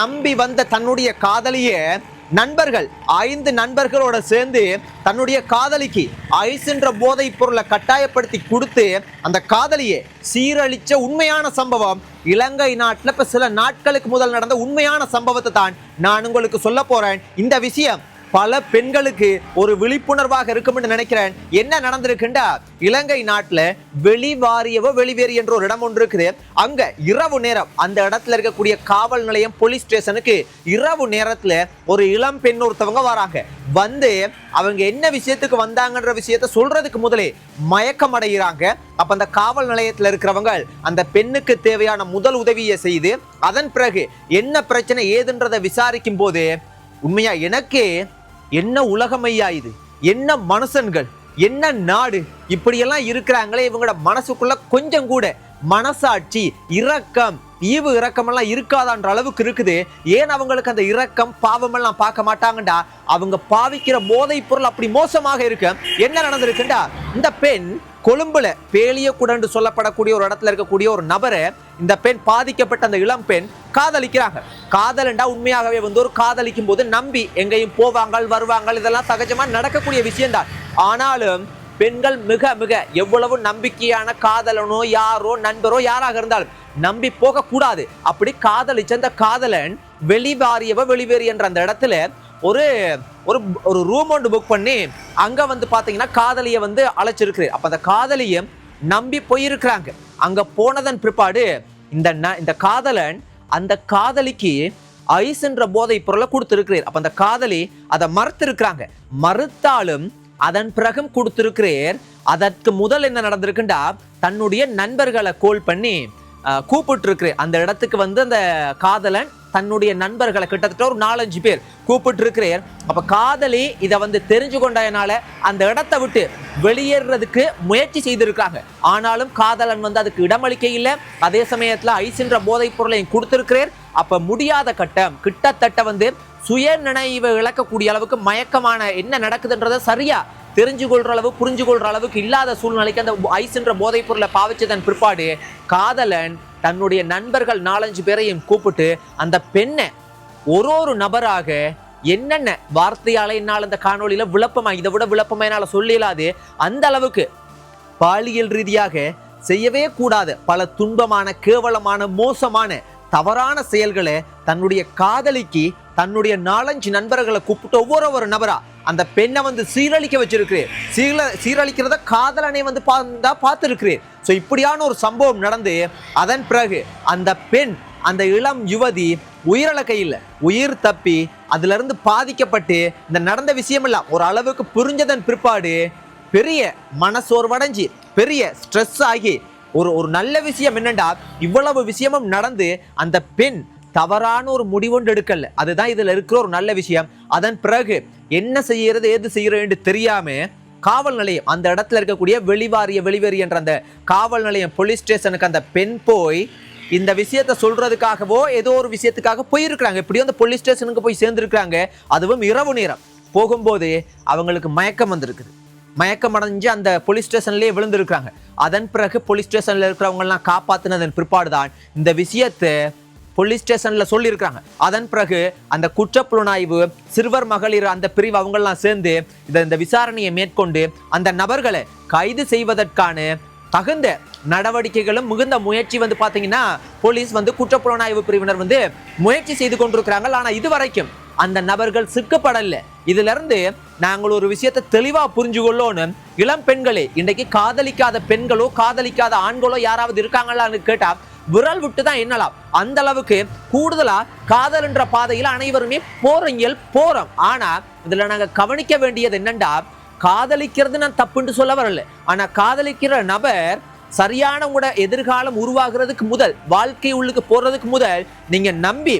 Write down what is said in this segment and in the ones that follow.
நம்பி வந்த தன்னுடைய காதலிய நண்பர்கள் 5 நண்பர்களோட சேர்ந்து தன்னுடைய காதலிக்கு ஐஸ் என்ற போதைப் பொருளை கட்டாயப்படுத்தி கொடுத்து அந்த காதலியை சீரழிச்ச உண்மையான சம்பவம் இலங்கை நாட்டில் இப்ப சில நாட்களுக்கு முதல் நடந்த உண்மையான சம்பவத்தை தான் நான் உங்களுக்கு சொல்ல போறேன். இந்த விஷயம் பல பெண்களுக்கு ஒரு விழிப்புணர்வாக இருக்கும் என்று நினைக்கிறேன். என்ன நடந்திருக்குண்டா, இலங்கை நாட்டுல வெளிவேறு என்ற ஒரு இடம் ஒன்று இருக்குது. அங்க இரவு நேரம் அந்த இடத்துல இருக்கக்கூடிய காவல் நிலையம் போலீஸ் ஸ்டேஷனுக்கு இரவு நேரத்துல ஒரு இளம் பெண் ஒருத்தவங்க வராங்க. வந்து அவங்க என்ன விஷயத்துக்கு வந்தாங்கன்ற விஷயத்த சொல்றதுக்கு முதலே மயக்கம் அடைகிறாங்க. அப்ப அந்த காவல் நிலையத்துல இருக்கிறவங்க அந்த பெண்ணுக்கு தேவையான முதல் உதவியை செய்து அதன் பிறகு என்ன பிரச்சனை ஏதுன்றதை விசாரிக்கும் போது உண்மையா எனக்கே என்ன உலகமையா இது, என்ன மனுஷன்கள், என்ன நாடு, இப்படியெல்லாம் இருக்கிறாங்களே, இவங்களோட மனசுக்குள்ள கொஞ்சம் கூட மனசாட்சி, இரக்கம், ஈவு இரக்கம் எல்லாம் இருக்காதான்ற அளவுக்கு இருக்குது. ஏன் அவங்களுக்கு அந்த இரக்கம் பாவம் எல்லாம் பார்க்க மாட்டாங்கடா, அவங்க பாவிக்கிற போதைப் பொருள் அப்படி மோசமாக இருக்கு. என்ன நடந்திருக்குண்டா, இந்த பெண் கொழும்புல பேலியகுடன்னு சொல்லப்படக்கூடிய ஒரு இடத்துல இருக்கக்கூடிய ஒரு நபரை இந்த பெண் பாதிக்கப்பட்ட அந்த இளம் பெண் காதலிக்கிறாங்க. காதலண்டா உண்மையாகவே ஒரு காதலிக்கும் போது நம்பி எங்கேயும் போவாங்க வருவாங்க, இதெல்லாம் சகஜமா நடக்கக்கூடிய விஷயம்தான். ஆனாலும் பெண்கள் மிக மிக எவ்வளவு நம்பிக்கையான காதலனோ யாரோ நண்பரோ யாராக இருந்தாலும் நம்பி போக கூடாது. அப்படி காதலிச்ச அந்த காதலன் வெளிவேறு என்ற அந்த இடத்துல ஒரு ஒரு ரூம் ஒன்று புக் பண்ணி அங்க பாத்தீங்கன்னா காதலியை அழைச்சிருக்கு. அப்ப அந்த காதலியை நம்பி போயிருக்கிறாங்க. அங்க போனதன் பிற்பாடு இந்த காதலன் அந்த காதலிக்கு ஐஸ் என்ற போதைப் பொருளை கொடுத்திருக்கிறார். அப்ப அந்த காதலி அதை மறுத்திருக்கிறாங்க. மறுத்தாலும் அதன் பிறகும் கொடுத்திருக்கிறார். அதற்கு முதல் என்ன நடந்திருக்குண்டா, தன்னுடைய நண்பர்களை கோல் பண்ணி கூப்பிட்டு இருக்கிற அந்த இடத்துக்கு அந்த காதலன் தன்னுடைய நண்பர்களை கிட்டத்தட்ட ஒரு 4-5 பேர் கூப்பிட்டு இருக்கிறார். அப்ப காதலி இதை தெரிஞ்சு கொண்டதுனால அந்த இடத்தை விட்டு வெளியேறதுக்கு முயற்சி செய்திருக்காங்க. ஆனாலும் காதலன் அதுக்கு இடமளிக்க இல்லை. அதே சமயத்துல ஐஸ் என்ற போதைப் பொருளையும் கொடுத்திருக்கிறார். அப்ப முடியாத கட்டம், கிட்டத்தட்ட சுய நினைவை இழக்கக்கூடிய அளவுக்கு மயக்கமான என்ன நடக்குதுன்றதை சரியா தெரிஞ்சு கொள்ற அளவு புரிஞ்சு கொள்ற அளவுக்கு இல்லாத சூழ்நிலைக்கு அந்த ஐஸ் என்ற போதைப் பொருளை பாவிச்சதன் பிற்பாடு காதலன் தன்னுடைய நண்பர்கள் 4-5 பேரையும் கூப்பிட்டு அந்த பெண்ணை ஒரு நபராக என்னென்ன வார்த்தையால என்னால் அந்த காணொலியில விளப்பமா, இதை விட விளப்பமா என்னால் சொல்லிடாது, அந்த அளவுக்கு பாலியல் ரீதியாக செய்யவே கூடாது பல துன்பமான கேவலமான மோசமான தவறான செயல்களை தன்னுடைய காதலிக்கு தன்னுடைய 4-5 நண்பர்களை கூப்பிட்டு ஒவ்வொரு நபரா அந்த பெண்ணை சீரழிக்க வச்சிருக்கு. சீரழிக்கிறத காதலனை பார்த்திருக்கிறேன். ஸோ இப்படியான ஒரு சம்பவம் நடந்து அதன் பிறகு அந்த பெண், அந்த இளம் யுவதி உயிரிழக்கையில் உயிர் தப்பி அதுல இருந்து பாதிக்கப்பட்டு இந்த நடந்த விஷயம் எல்லாம் ஒரு அளவுக்கு புரிஞ்சதன் பிற்பாடு பெரிய மனசோர்வடைஞ்சி பெரிய ஸ்ட்ரெஸ் ஆகி ஒரு நல்ல விஷயம் என்னண்டா, இவ்வளவு விஷயமும் நடந்து அந்த பெண் தவறான ஒரு முடிவொன்று எடுக்கல. அதுதான் இதுல இருக்கிற ஒரு நல்ல விஷயம். அதன் பிறகு என்ன செய்யறது ஏது செய்யறது தெரியாம காவல் நிலையம் அந்த இடத்துல இருக்கக்கூடிய வெளிவேறு என்ற அந்த காவல் நிலையம் போலீஸ் ஸ்டேஷனுக்கு அந்த பெண் போய் இந்த விஷயத்த சொல்றதுக்காகவோ ஏதோ ஒரு விஷயத்துக்காக போயிருக்கிறாங்க. இப்படியும் அந்த போலீஸ் ஸ்டேஷனுக்கு போய் சேர்ந்துருக்கிறாங்க. அதுவும் இரவு நேரம் போகும்போது அவங்களுக்கு மயக்கம் வந்திருக்குது. மயக்கம் அடைஞ்சு அந்த போலீஸ் ஸ்டேஷன்லயே விழுந்திருக்கிறாங்க. அதன் பிறகு போலீஸ் ஸ்டேஷன்ல இருக்கிறவங்க எல்லாம் காப்பாத்தினதன் பிற்பாடுதான் இந்த விஷயத்தை போலீஸ் ஸ்டேஷன்ல சொல்லியிருக்காங்க. அதன் பிறகு அந்த குற்றப்புலனாய்வு சிறுவர் மகளிர் அந்த பிரிவு அவங்கெல்லாம் சேர்ந்து இந்த விசாரணையை மேற்கொண்டு அந்த நபர்களை கைது செய்வதற்கான தகுந்த நடவடிக்கைகளும் மிகுந்த முயற்சி பாத்தீங்கன்னா போலீஸ் குற்றப்புலனாய்வு பிரிவினர் முயற்சி செய்து கொண்டிருக்கிறாங்க. ஆனா இதுவரைக்கும் அந்த நபர்கள் சிக்கப்படல. இதுல இருந்து நாங்கள் ஒரு விஷயத்தை தெளிவா புரிஞ்சு கொள்ளோன்னு, இளம் பெண்களே, இன்றைக்கு காதலிக்காத பெண்களோ காதலிக்காத ஆண்களோ யாராவது இருக்காங்களான்னு கேட்டா விரல் விட்டு தான் எண்ணலாம். அந்த அளவுக்கு கூடுதலா காதல் என்ற பாதையில் அனைவருமே போறோம். ஆனா இதுல நாங்க கவனிக்க வேண்டியது என்னண்டா, காதலிக்கிறது நான் தப்புன்னு சொல்ல வரல. ஆனா காதலிக்கிற நபர் சரியான கூட எதிர்காலம் உருவாகிறதுக்கு முதல், வாழ்க்கை உள்ளுக்கு போறதுக்கு முதல் நீங்க நம்பி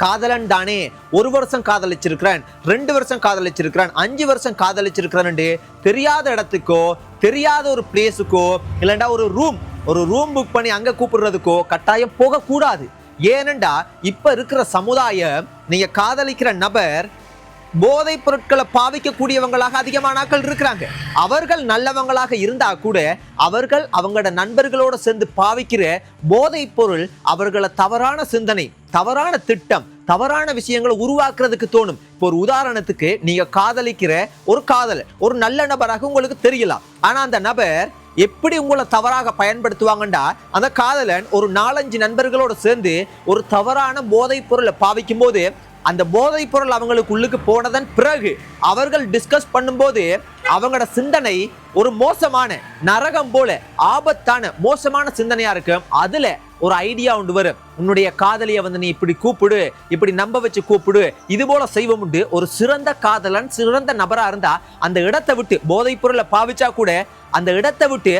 காதலன் தானே 1 வருஷம் காதலிச்சிருக்கிறேன், 2 வருஷம் காதலிச்சிருக்கிறேன், 5 வருஷம் காதலிச்சிருக்கிறேன் தெரியாத இடத்துக்கோ தெரியாத ஒரு பிளேஸுக்கோ இல்லைண்டா ஒரு ரூம் புக் பண்ணி அங்க கூப்பிடுறதுக்கோ கட்டாயம் போக கூடாது. ஏனெண்டா இப்ப இருக்கிற சமுதாயம், நீங்க காதலிக்கிற நபர் போதைப் பொருட்களை பாவிக்கக்கூடியவங்களாக அதிகமான ஆட்கள் இருக்கிறாங்க. அவர்கள் நல்லவங்களாக இருந்தா கூட அவர்கள் அவங்களோட நண்பர்களோட சேர்ந்து பாவிக்கிற போதைப் பொருள் அவர்களை தவறான சிந்தனை, தவறான திட்டம், தவறான விஷயங்களை உருவாக்குறதுக்கு தோணும். இப்போ ஒரு உதாரணத்துக்கு, நீங்க காதலிக்கிற ஒரு காதலர் ஒரு நல்ல நபராக உங்களுக்கு தெரியலாம். ஆனா அந்த நபர் எப்படி உங்களை தவறாக பயன்படுத்துவாங்கண்டா, அந்த காதலன் ஒரு 4-5 நண்பர்களோடு சேர்ந்து ஒரு தவறான போதைப் பொருளை பாவிக்கும் போது, அந்த போதைப் பொருள் அவங்களுக்கு உள்ளுக்கு போனதன் பிறகு அவர்கள் டிஸ்கஸ் பண்ணும்போது அவங்களோட சிந்தனை ஒரு மோசமான நரகம் போல ஆபத்தான மோசமான சிந்தனையா இருக்கும். அதுல ஒரு ஐடியா உண்டு வரும், உன்னுடைய காதலியை நீ இப்படி கூப்பிடு, இப்படி நம்ப வச்சு கூப்பிடு, இது போல செய்வோம் உண்டு. ஒரு சிறந்த காதலன் சிறந்த நபரா இருந்தா அந்த இடத்தை விட்டு, போதைப் பொருளை பாவிச்சா கூட அந்த இடத்தை விட்டு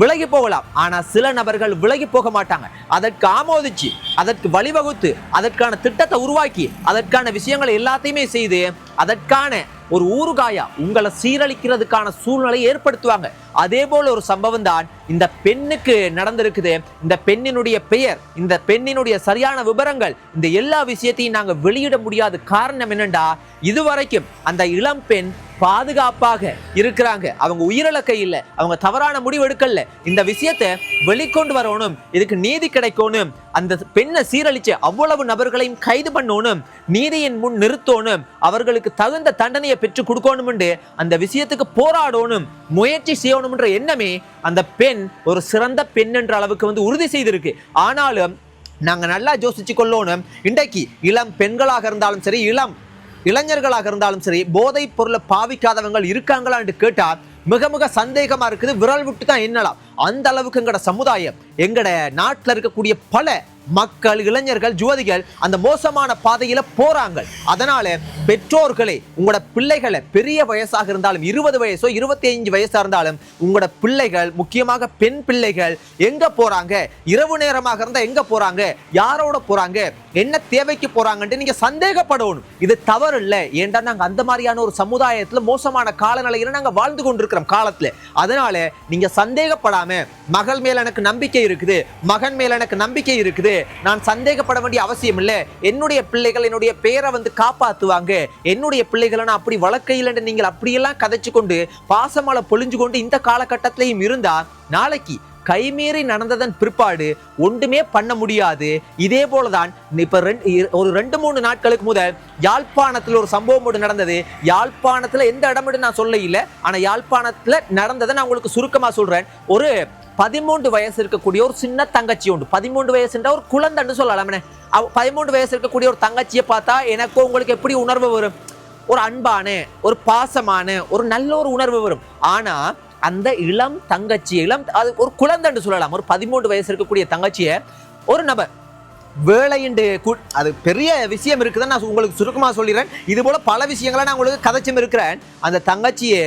விலகி போகலாம். ஆனா சில நபர்கள் விலகி போக மாட்டாங்க. அதற்கு ஆமோதிச்சு, அதற்கு வழிவகுத்து, அதற்கான திட்டத்தை உருவாக்கி, அதற்கான விஷயங்களை எல்லாத்தையுமே செய்து, அதற்கான ஒரு ஊறுகாயா உங்களை சீரழிக்கிறதுக்கான சூழ்நிலை ஏற்படுத்துவாங்க. அதே போல ஒரு சம்பவம் தான் இந்த பெண்ணுக்கு நடந்திருக்குது. இந்த பெண்ணினுடைய பெயர், இந்த பெண்ணினுடைய சரியான விவரங்கள், இந்த எல்லா விஷயத்தையும் நாங்க வெளியிட முடியாத காரணம் என்னண்டா, இதுவரைக்கும் அந்த இளம் பெண் பாதுகாப்பாக இருக்கிறாங்க. அவங்க உயிரிழக்க இல்லை, அவங்க தவறான முடிவு எடுக்கல. இந்த விஷயத்தை வெளிக்கொண்டு வரணும், இதுக்கு நீதி கிடைக்கணும். அந்த பெண்ணை சீரழிச்சு அவ்வளவு நபர்களையும் கைது பண்ணணும், நீதியின் முன் நிறுத்தணும், அவர்களுக்கு தகுந்த தண்டனையை பெற்றுக் கொடுக்கணும், அந்த விஷயத்துக்கு போராடணும், முயற்சி செய்யணும் என்ற எண்ணமே அந்த பெண் ஒரு சிறந்த பெண் என்ற அளவுக்கு உறுதி செய்திருக்கு. ஆனாலும் நாங்க நல்லா யோசிச்சு கொள்ளணும், இன்றைக்கு இளம் பெண்களாக இருந்தாலும் சரி, இளைஞர்களாக இருந்தாலும் சரி, போதைப் பொருளை பாவிக்காதவங்க இருக்காங்களா என்று கேட்டா மிக மிக சந்தேகமா இருக்குது. விரல் விட்டு தான் எண்ணலாம். அந்த அளவுக்கு எங்கட சமுதாயம், எங்கட நாட்டில் இருக்கக்கூடிய பல மக்கள், இளைஞர்கள், யுவதிகள் அந்த மோசமான பாதையில போறாங்க. அதனால பெற்றோர்களே, உங்களோட பிள்ளைகளை, பெரிய வயசாக இருந்தாலும் 20 வயசோ 25 வயசா இருந்தாலும், உங்களோட பிள்ளைகள், முக்கியமாக பெண் பிள்ளைகள் எங்க போறாங்க, இரவு நேரமாக இருந்தா எங்க போறாங்க, யாரோட போறாங்க, என்ன தேவைக்கு போறாங்கன்னு நீங்க சந்தேகப்படணும். இது தவறு இல்லை. ஏன்டா நாங்க அந்த மாதிரியான ஒரு சமுதாயத்துல, மோசமான காலநிலையில நாங்க வாழ்ந்து கொண்டிருக்கிறோம் காலத்துல. அதனால நீங்க சந்தேகப்படாம, மகள் மேல எனக்கு நம்பிக்கை இருக்குது, மகன் மேல எனக்கு நம்பிக்கை இருக்குது, நான் சந்தேகப்பட வேண்டிய அவசியம் இல்லை, என்னுடைய பிள்ளைகள் என்னுடைய பெயரை காப்பாத்துவாங்க, என்னுடைய பிள்ளைகளை நான் அப்படி வளர்க்கையில் நீங்கள் அப்படியெல்லாம் கதைச்சு கொண்டு பாசமலை பொழிஞ்சு கொண்டு இந்த காலகட்டத்திலையும் இருந்தா, நாளைக்கு கைமீறி நடந்ததன் பிற்பாடு ஒன்றுமே பண்ண முடியாது. இதே போலதான் இப்ப ஒரு 2-3 நாட்களுக்கு முதல் யாழ்ப்பாணத்துல ஒரு சம்பவம் நடந்தது. யாழ்ப்பாணத்துல எந்த இடம்னு நான் சொல்ல இல்லை, ஆனா யாழ்ப்பாணத்துல நடந்ததை நான் உங்களுக்கு சுருக்கமா சொல்றேன். ஒரு 13 வயசு இருக்கக்கூடிய ஒரு சின்ன தங்கச்சி உண்டு. 13 வயசுன்ற ஒரு குழந்தைன்னு சொல்லலாம். 13 வயசு இருக்கக்கூடிய ஒரு தங்கச்சியை பார்த்தா எனக்கும் உங்களுக்கு எப்படி உணர்வு வரும்? ஒரு அன்பான, ஒரு பாசமான, ஒரு நல்ல ஒரு உணர்வு வரும். ஆனா அந்த இளம் தங்கச்சி, அது ஒரு குழந்தைன்னு சொல்லலாம், ஒரு 13 வயசு இருக்கக்கூடிய தங்கச்சியை ஒரு நபர் வேலைண்டு, அது பெரிய விஷயம் இருக்குதுன்னு நான் உங்களுக்கு சுருக்கமா சொல்லிடுறேன். இது போல பல விஷயங்களை நான் உங்களுக்கு கதைச்சும் இருக்கிறேன். அந்த தங்கச்சியை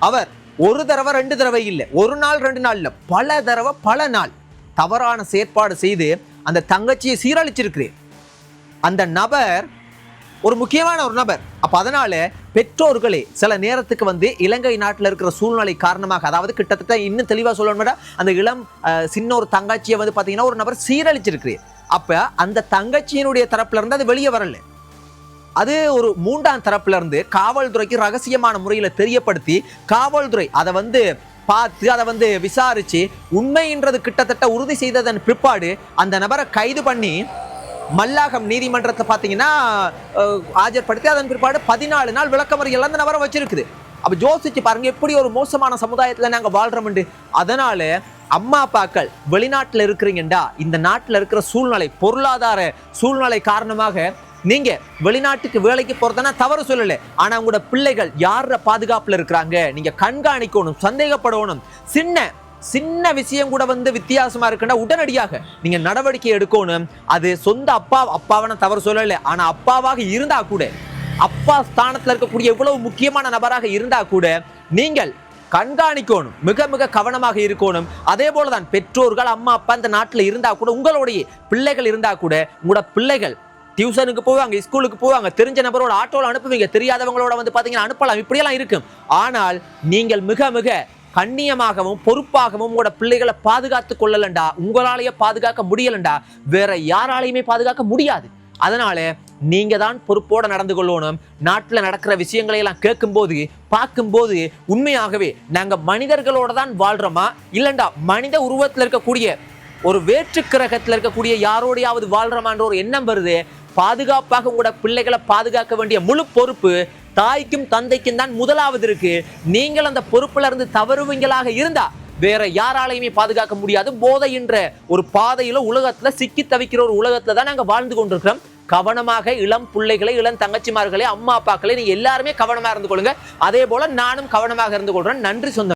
அவர் ஒரு தடவை 2 தடவை இல்லை, ஒரு நாள் 2 நாள் இல்லை, பல தடவை பல நாள் தவறான செயற்பாடு செய்து அந்த தங்கச்சியை சீரழிச்சிருக்கிறேன். அந்த நபர் ஒரு முக்கியமான ஒரு நபர். அப்ப அதனால பெற்றோர்களே சில நேரத்துக்கு இலங்கை நாட்டில் இருக்கிற சூழ்நிலை காரணமாக, அதாவது கிட்டத்தட்ட இன்னும் தெளிவா சொல்லணும்னா, அந்த இளம் சின்ன ஒரு தங்கச்சியை பாத்தீங்கன்னா ஒரு நபர் சீரழிச்சிருக்கிறேன். அப்ப அந்த தங்கச்சியினுடைய தரப்புல இருந்து அது வெளியே வரல, அது ஒரு 3ஆம் தரப்புல இருந்து காவல்துறைக்கு ரகசியமான முறையில தெரியப்படுத்தி, காவல்துறை அதை பார்த்து அதை விசாரிச்சு உண்மைன்றது கிட்டத்தட்ட உறுதி செய்ததன் பிற்பாடு அந்த நபரை கைது பண்ணி மல்லாகம் நீதிமன்றத்தை பார்த்தீங்கன்னா ஆஜர்படுத்தி, அதன் பிற்பாடு 14 நாள் விளக்கமறியல் அந்த நபரை வச்சிருக்குது. அப்ப யோசிச்சு பாருங்க, எப்படி ஒரு மோசமான சமுதாயத்துல நாங்க வாழ்றோம். அதனால அம்மா அப்பாக்கள் வெளிநாட்டுல இருக்கிறீங்கடா, இந்த நாட்டுல இருக்கிற சூழ்நிலை, பொருளாதார சூழ்நிலை காரணமாக நீங்க வெளிநாட்டுக்கு வேலைக்கு போறதுனா தவறு சொல்லல. ஆனா உங்களோட பிள்ளைகள் யார பாதுகாப்புல இருக்கிறாங்க நீங்க கண்காணிக்கணும், சந்தேகப்படணும். சின்ன விஷயம் கூட வித்தியாசமா இருக்குன்னா உடனடியாக நீங்க நடவடிக்கை எடுக்கணும். அது சொந்த அப்பாவை தவறு சொல்லல, ஆனா அப்பாவாக இருந்தா கூட, அப்பா ஸ்தானத்துல இருக்கக்கூடிய எவ்வளவு முக்கியமான நபராக இருந்தா கூட நீங்கள் கண்காணிக்கணும், மிக மிக கவனமாக இருக்கணும். அதே போலதான் பெற்றோர்கள், அம்மா அப்பா இந்த நாட்டுல இருந்தா கூட, உங்களுடைய பிள்ளைகள் இருந்தா கூட, உங்களோட பிள்ளைகள் டியூஷனுக்கு போவாங்க, ஸ்கூலுக்கு போவாங்க, தெரிஞ்ச நபரோட ஆட்டோல அனுப்புவீங்க, தெரியாதவங்களோட பாத்தீங்கன்னா அனுப்பலாம், இப்படியெல்லாம் இருக்கும். ஆனால் நீங்கள் மிக மிக கண்ணியமாகவும் பொறுப்பாகவும் உங்களோட பிள்ளைகளை பாதுகாத்துக் கொள்ளலண்டா, உங்களாலேயே பாதுகாக்க முடியலண்டா, வேற யாராலையுமே பாதுகாக்க முடியாது. அதனால நீங்க தான் பொறுப்போட நடந்து கொள்ளணும். நாட்டுல நடக்கிற விஷயங்களை எல்லாம் கேட்கும்போது, பார்க்கும்போது உண்மையாகவே நாங்க மனிதர்களோட தான் வாழ்றோமா, இல்லண்டா மனித உருவத்துல இருக்கக்கூடிய ஒரு வேற்று கிரகத்துல இருக்கக்கூடிய யாரோடையாவது வாழ்றோமான்ற ஒரு எண்ணம் வருது. பாதுகாப்பாக உங்களோட பிள்ளைகளை பாதுகாக்க வேண்டிய முழு பொறுப்பு தாய்க்கும் தந்தைக்கும் தான் முதலாவது இருக்கு. நீங்கள் அந்த பொறுப்புல இருந்து தவறுவீங்களாக இருந்தா வேற யாராலையுமே பாதுகாக்க முடியாது. போதை என்ற ஒரு பாதையில உலகத்துல சிக்கி தவிக்கிற ஒரு உலகத்துல தான் நாங்க வாழ்ந்து கொண்டிருக்கிறோம். கவனமாக இளம் பிள்ளைகளை, இளம் தங்கச்சிமார்களே, அம்மா அப்பாக்களை நீங்க எல்லாருமே கவனமா இருந்து கொள்ளுங்க. அதே போல நானும் கவனமாக இருந்து கொள்றேன். நன்றி சொந்தம்.